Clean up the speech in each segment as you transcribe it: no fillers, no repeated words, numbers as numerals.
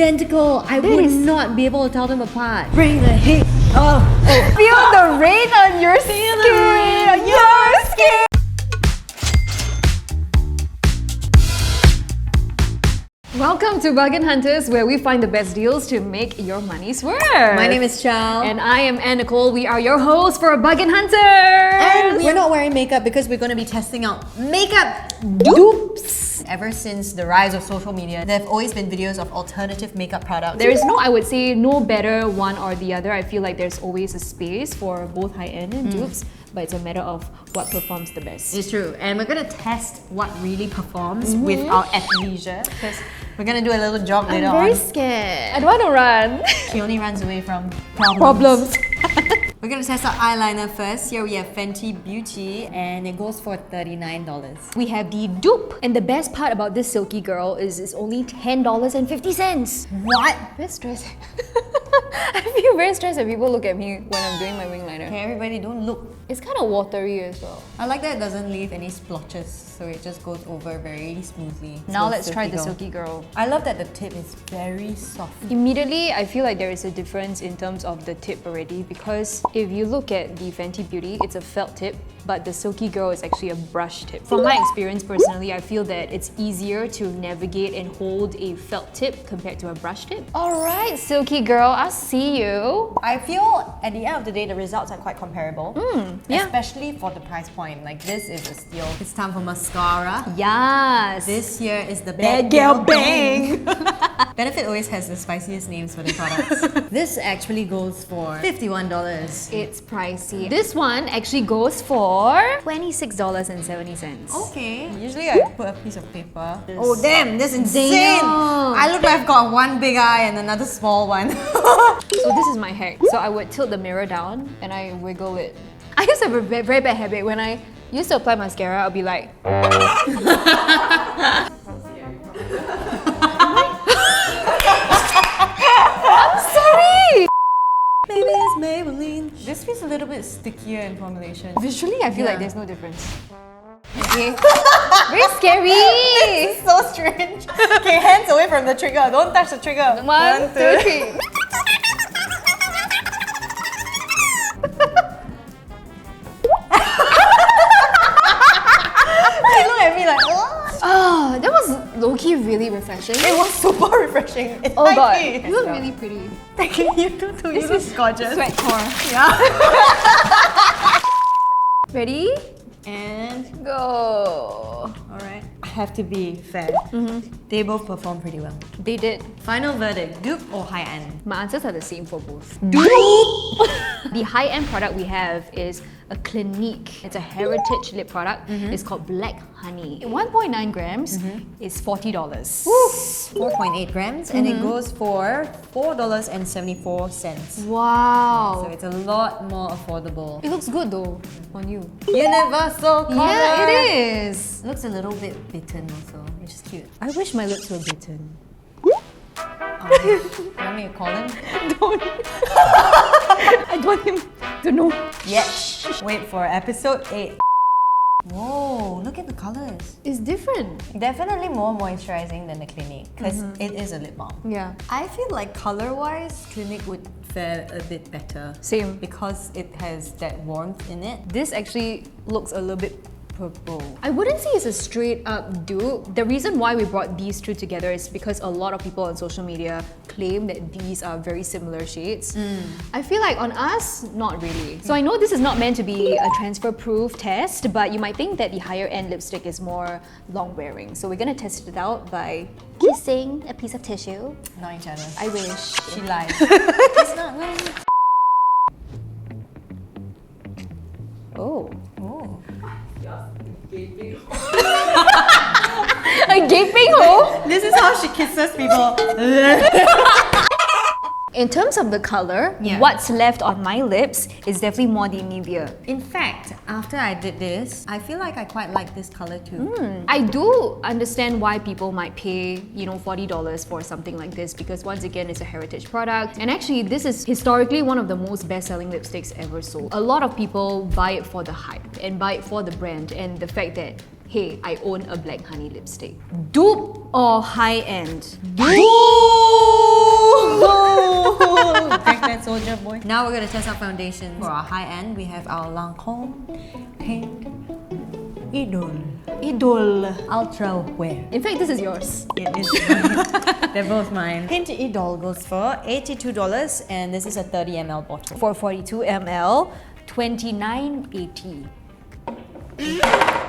identical. I would not be able to tell them apart. Bring the heat. Oh. Feel the rain on your skin. On your skin. Welcome to Bargain Hunters, where we find the best deals to make your money's worth. My name is Chow. And I am Ann Nicole. We are your hosts for Bargain Hunters. And we're not wearing makeup because we're going to be testing out makeup dupes. Ever since the rise of social media, there have always been videos of alternative makeup products. There is no, I would say, no better one or the other. I feel like there's always a space for both high-end and dupes, but it's a matter of what performs the best. It's true. And we're going to test what really performs with our athleisure, because we're going to do a little jog later on. I'm very scared. I don't want to run. She only runs away from Problems. We're going to test out eyeliner first. Here we have Fenty Beauty and it goes for $39. We have the dupe. And the best part about this SILKYGIRL is it's only $10.50. What? Very stressed. I feel very stressed when people look at me when I'm doing my wing liner. Okay, everybody don't look. It's kind of watery as well. I like that it doesn't leave any splotches, so it just goes over very smoothly. Now let's try the SILKYGIRL. I love that the tip is very soft. Immediately, I feel like there is a difference in terms of the tip already, because if you look at the Fenty Beauty, it's a felt tip, but the SILKYGIRL is actually a brush tip. From my experience personally, I feel that it's easier to navigate and hold a felt tip compared to a brush tip. Alright, SILKYGIRL, I'll see you. I feel at the end of the day, the results are quite comparable. Yeah. Especially for the price point. Like, this is a steal. It's time for mascara. Yes! This here is the BADgal Bang! Benefit always has the spiciest names for the products. This actually goes for $51. It's pricey. This one actually goes for $26.70. Okay. Usually I put a piece of paper. Oh damn, this is insane! Damn. I look like I've got one big eye and another small one. So this is my hack. So I would tilt the mirror down and I wiggle it. I used to have a very bad habit. When I used to apply mascara, I'll be like... I'm sorry! Maybe it's Maybelline. This feels a little bit stickier in formulation. Visually, I feel like there's no difference. Okay. Very scary! This is so strange. Okay, hands away from the trigger. Don't touch the trigger. One, two, three. They look at me like, Oh, that was low-key really refreshing. it was super refreshing. It's Oh god, spiky. you look really pretty. Thank you. You too. You look gorgeous. Sweat core. Yeah. Ready? And Go. alright. I have to be fair. They both perform pretty well. They did. Final verdict, dupe or high-end? My answers are the same for both. Dupe! The high-end product we have is a Clinique. It's a heritage lip product. It's called Black Honey. 1.9 grams is $40. 4.8 grams and it goes for $4.74. Wow. So it's a lot more affordable. It looks good though on you. Universal color! Yeah, it is. It looks a little bit bitten also, which is cute. I wish my lips were bitten. You want me to call him? Don't. I don't want him to know. Yes. Wait for episode 8. Whoa, look at the colors. It's different. Definitely more moisturizing than the Clinique because it is a lip balm. Yeah. I feel like color-wise, Clinique would fare a bit better. Same. Because it has that warmth in it. This actually looks a little bit purple. I wouldn't say it's a straight up dupe. The reason why we brought these two together is because a lot of people on social media claim that these are very similar shades. I feel like on us, not really. So I know this is not meant to be a transfer-proof test, but you might think that the higher end lipstick is more long wearing. So we're gonna test it out by kissing a piece of tissue. Not each other. I wish. She lies. It's not really. Oh. Oh. A gaping hole? This is how she kisses people. In terms of the color, what's left on my lips is definitely more the NIVEA. In fact, after I did this, I feel like I quite like this color too. I do understand why people might pay, you know, $40 for something like this because once again, it's a heritage product. And actually, this is historically one of the most best-selling lipsticks ever sold. A lot of people buy it for the hype and buy it for the brand and the fact that, hey, I own a Black Honey lipstick. Dupe or high-end? Dupe! Crack that soldier boy. Now we're gonna test our foundation. For our high end, we have our Lancôme Teint Idole Ultra Wear. In fact, this is yours. It is mine. They're both mine. Teint Idole goes for $82 and this is a 30 ml bottle. For 42 ml, $29.80.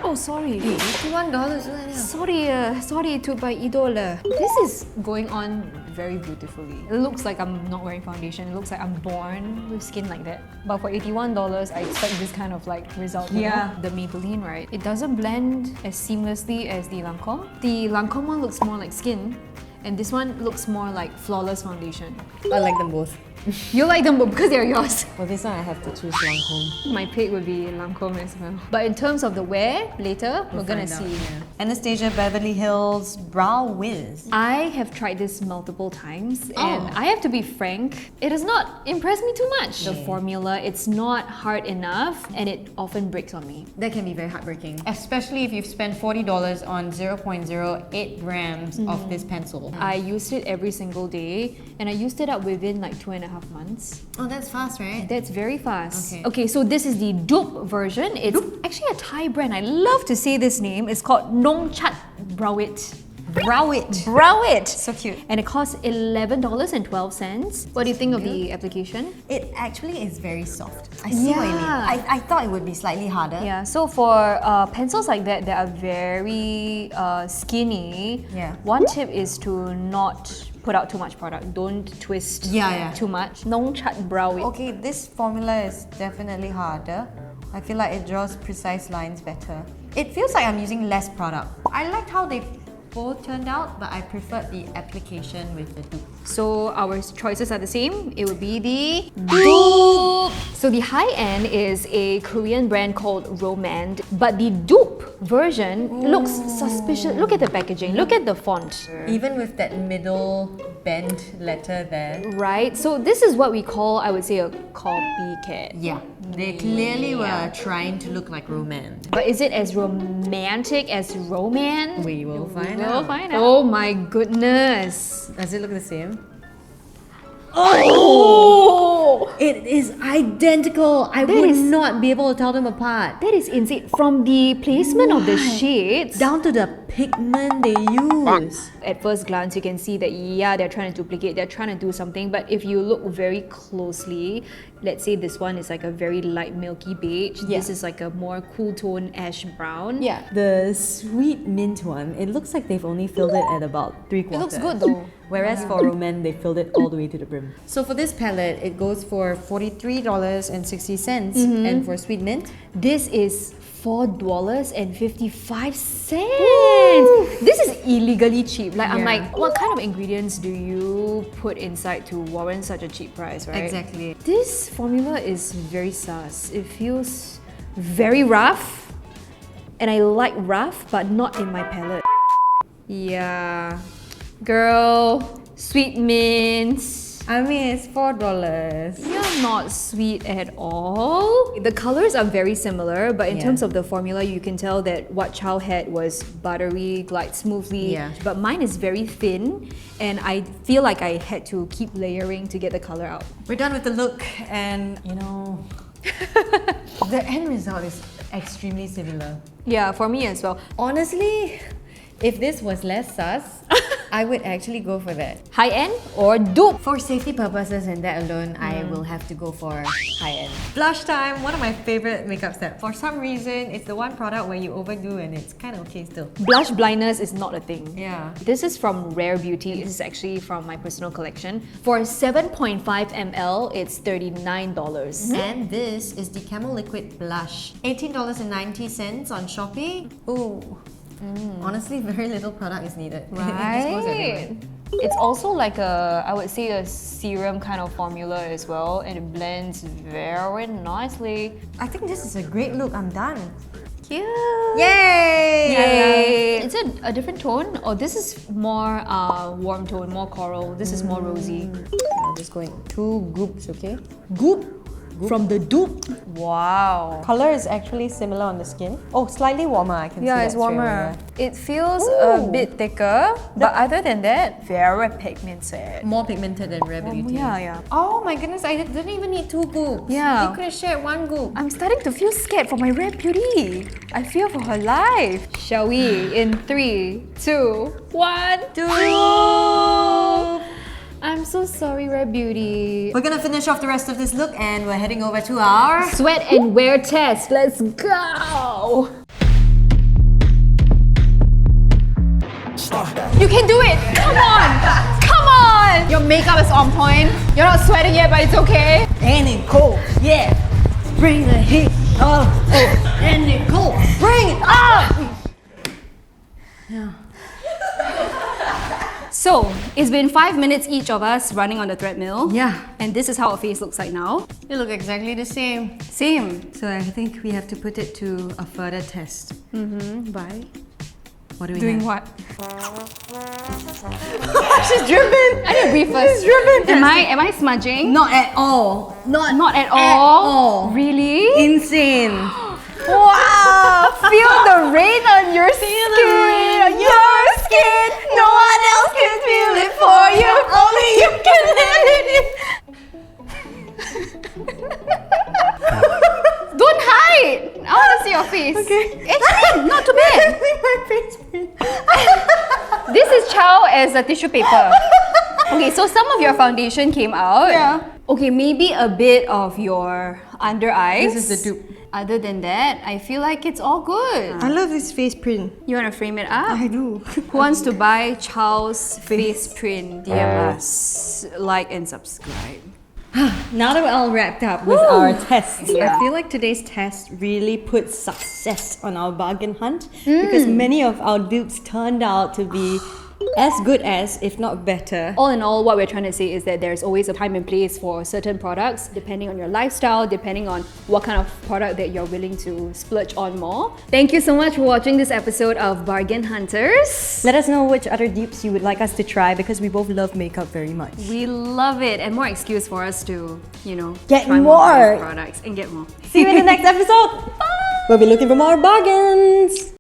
Oh, sorry. $81. Sorry to buy Idole. This is going on very beautifully. It looks like I'm not wearing foundation. It looks like I'm born with skin like that. But for $81, I expect this kind of like result. Yeah. The Maybelline, right? It doesn't blend as seamlessly as the Lancôme. The Lancôme one looks more like skin, and this one looks more like flawless foundation. I like them both. You like them both because they're yours. For this one, I have to choose Lancôme. My pick would be Lancôme as well. But in terms of the wear, later, we're gonna see. Yeah. Anastasia Beverly Hills Brow Wiz. I have tried this multiple times and I have to be frank, it has not impressed me too much. The formula, it's not hard enough and it often breaks on me. That can be very heartbreaking. Especially if you've spent $40 on 0.08 grams of this pencil. I used it every single day and I used it up within like 2.5 months. Oh, that's fast, right? That's very fast. Okay. So this is the Dupe version. It's actually a Thai brand. I love to say this name. It's called Nongchat Browit. Browit! So cute. And it costs $11.12. What do you think of the application? It actually is very soft. I see what you mean. I thought it would be slightly harder. Yeah, so for pencils like that are very skinny, one tip is to not put out too much product. Don't twist too much. Nongchat Browit. Okay, this formula is definitely harder. I feel like it draws precise lines better. It feels like I'm using less product. I liked how they both turned out, but I preferred the application with the dupe. So our choices are the same. It would be the Dupe. So the high end is a Korean brand called Romand, but the Dupe version looks suspicious. Look at the packaging. Look at the font. Even with that middle bend letter there. Right. So this is what we call, I would say, a copycat. Yeah. They clearly were trying to look like Romand. But is it as romantic as Romand? We will find out. We'll find out. Oh my goodness. Does it look the same? Oh! It is identical! I would not be able to tell them apart. That is insane. From the placement of the shades down to the pigment they use. At first glance, you can see that they're trying to duplicate, they're trying to do something, but if you look very closely, let's say this one is like a very light milky beige, this is like a more cool tone ash brown. Yeah. The sweet mint one, it looks like they've only filled it at about 3/4. It looks good though. Whereas for Romand, they filled it all the way to the brim. So for this palette, it goes for $43.60 and for sweet mint, this is $4.55. This is illegally cheap. Like I'm like, what kind of ingredients do you put inside to warrant such a cheap price, right? Exactly. This formula is very sus. It feels very rough, and I like rough, but not in my palette. Yeah, girl, sweet mints. I mean, it's $4. You're not sweet at all. The colors are very similar, but in terms of the formula, you can tell that what Chow had was buttery, glides smoothly, but mine is very thin, and I feel like I had to keep layering to get the color out. We're done with the look, and you know, the end result is extremely similar. Yeah, for me as well. Honestly, if this was less sus, I would actually go for that. High end or dupe? For safety purposes and that alone, I will have to go for high end. Blush time, one of my favorite makeup steps. For some reason, it's the one product where you overdo and it's kind of okay still. Blush blindness is not a thing. Yeah. This is from Rare Beauty. This is actually from my personal collection. For 7.5 ml, it's $39. And this is the Camel Liquid Blush. $18.90 on Shopee. Ooh. Honestly, very little product is needed. It just goes everywhere. It's also like I would say a serum kind of formula as well, and it blends very nicely. I think this is a great look. I'm done. Cute! Yay! Yay! Is it a different tone? Or this is more warm tone, more coral. This is more rosy. I'm just going 2 groups, okay? Goop! from the Dupe. Wow. Color is actually similar on the skin. Oh, slightly warmer, I can see Yeah, that it's straight warmer. away. It feels a bit thicker, but other than that, very pigmented. More pigmented than Rare Beauty. Yeah. Oh my goodness, I didn't even need 2 goop. Yeah. They could have shared 1 goop. I'm starting to feel scared for my Rare Beauty. I fear for her life. Shall we? In 3, 2, 1, Dupe! I'm so sorry, Rare Beauty. We're gonna finish off the rest of this look and we're heading over to our Sweat and wear test. Let's go! You can do it! Come on! Come on! Your makeup is on point. You're not sweating yet, but it's okay. Ann Nicole, yeah! Bring the heat! Oh, Ann Nicole, bring it up! So, it's been 5 minutes each of us running on the treadmill. Yeah. And this is how our face looks like now. You look exactly the same. Same. So I think we have to put it to a further test. Bye. What do we Doing have? what? She's dripping! I need to breathe first. She's dripping! Am I smudging? Not at all. Not at all. all. Really? Insane. Wow! Feel the rain on your skin. On your skin. No one else can feel it for you. Only you can live it. Don't hide. I want to see your face. Okay. It's clean. Not too bad. My face print. This is Chow as a tissue paper. Okay, so some of your foundation came out. Yeah. Okay, maybe a bit of your under eyes. This is the dupe. Other than that, I feel like it's all good. I love this face print. You want to frame it up? I do. Who wants to buy Chow's face print? DM us, like and subscribe. Now that we're all wrapped up with our tests, Yeah. I feel like today's test really put success on our bargain hunt because many of our dupes turned out to be as good as, if not better. All in all, what we're trying to say is that there's always a time and place for certain products, depending on your lifestyle, depending on what kind of product that you're willing to splurge on more. Thank you so much for watching this episode of Bargain Hunters. Let us know which other dupes you would like us to try because we both love makeup very much. We love it, and more excuse for us to, Get try more. of these products and get more. See you in the next episode. Bye. We'll be looking for more bargains.